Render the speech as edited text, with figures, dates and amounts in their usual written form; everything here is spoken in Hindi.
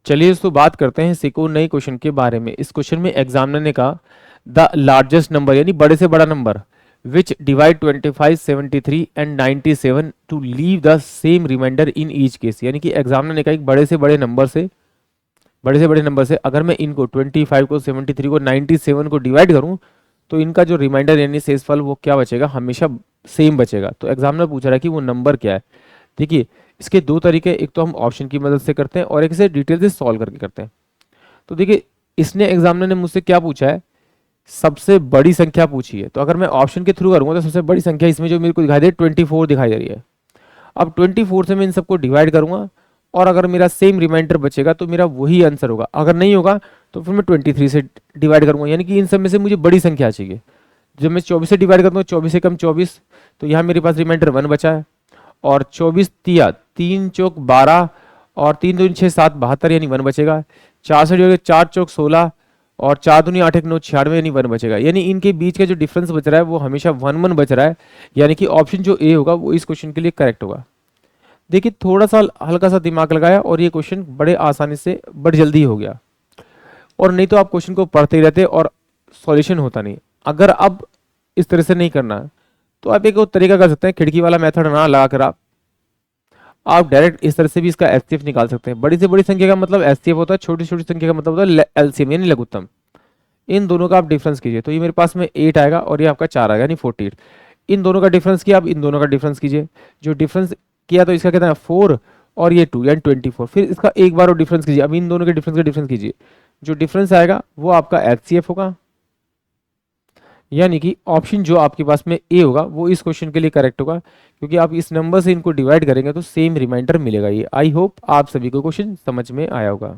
चलिए दोस्तों बात करते हैं एक और नए क्वेश्चन के बारे में। इस क्वेश्चन में एग्जामिनर ने कहा द लार्जेस्ट नंबर यानी बड़े से बड़ा number which divide 25, 73 and 97 to leave the same remainder in each case. यानी कि एग्जामिनर ने कहा एक बड़े से बड़े नंबर से अगर मैं इनको 25 को 73 को 97 को डिवाइड करूं तो इनका जो रिमाइंडर यानी शेषफल वो क्या बचेगा, हमेशा सेम बचेगा। तो एग्जामिनर पूछ रहा है कि वो नंबर क्या है। देखिए इसके दो तरीके, एक तो हम ऑप्शन की मदद से करते हैं और एक इसे डिटेल से सॉल्व करके करते हैं। तो देखिए इसने एग्जामिनर ने मुझसे क्या पूछा है, सबसे बड़ी संख्या पूछी है। तो अगर मैं ऑप्शन के थ्रू करूंगा तो सबसे बड़ी संख्या इसमें जो मेरे को दिखाई दे 24 दिखाई दे रही है। अब 24 से मैं इन सबको डिवाइड करूंगा और अगर मेरा सेम रिमाइंडर बचेगा तो मेरा वही आंसर होगा। अगर नहीं होगा तो फिर मैं 23 से डिवाइड करूंगा, यानी कि इन सब में से मुझे बड़ी संख्या चाहिए। जब मैं 24 से डिवाइड करता हूँ 24 से कम 24, तो यहाँ मेरे पास रिमाइंडर 1 बचा है। और 24 तिया 3 चौक 12 और 3 दूनी 6 7 72 यानी 1 बचेगा। 4 से डिवाइड 4 चौक 16 और 4 दूनी 8 1 9 96 यानी 1 बचेगा। यानी इनके बीच का जो डिफरेंस बच रहा है वो हमेशा 1 1 बच रहा है। यानी कि ऑप्शन जो ए होगा वो इस क्वेश्चन के लिए करेक्ट होगा। देखिए थोड़ा सा हल्का सा दिमाग लगाया और ये क्वेश्चन बड़े आसानी से बड़ी जल्दी हो गया। और नहीं तो आप क्वेश्चन को पढ़ते ही रहते और सॉल्यूशन होता नहीं। अगर अब इस तरह से नहीं करना तो आप एक और तरीका कर सकते हैं, खिड़की वाला मेथड ना लगा कर आप डायरेक्ट इस तरह से भी इसका एचसीएफ निकाल सकते हैं। बड़ी से बड़ी संख्या का मतलब एचसीएफ होता है, छोटी छोटी संख्या का मतलब होता है एलसीएम यानी लघुत्तम। इन दोनों का आप डिफरेंस कीजिए तो ये मेरे पास में 8 आएगा और ये आपका 4 आएगा यानी 48। इन दोनों का डिफरेंस किया, आप इन दोनों का डिफरेंस कीजिए। जो डिफरेंस किया तो इसका कितना है 4 और ये 2 यानी 24। फिर इसका एक बार और डिफरेंस कीजिए, अब इन दोनों के डिफरेंस का डिफरेंस कीजिए। जो डिफरेंस आएगा वो आपका एचसीएफ होगा। यानी कि ऑप्शन जो आपके पास में ए होगा वो इस क्वेश्चन के लिए करेक्ट होगा, क्योंकि आप इस नंबर से इनको डिवाइड करेंगे तो सेम रिमाइंडर मिलेगा। ये आई होप आप सभी को क्वेश्चन समझ में आया होगा।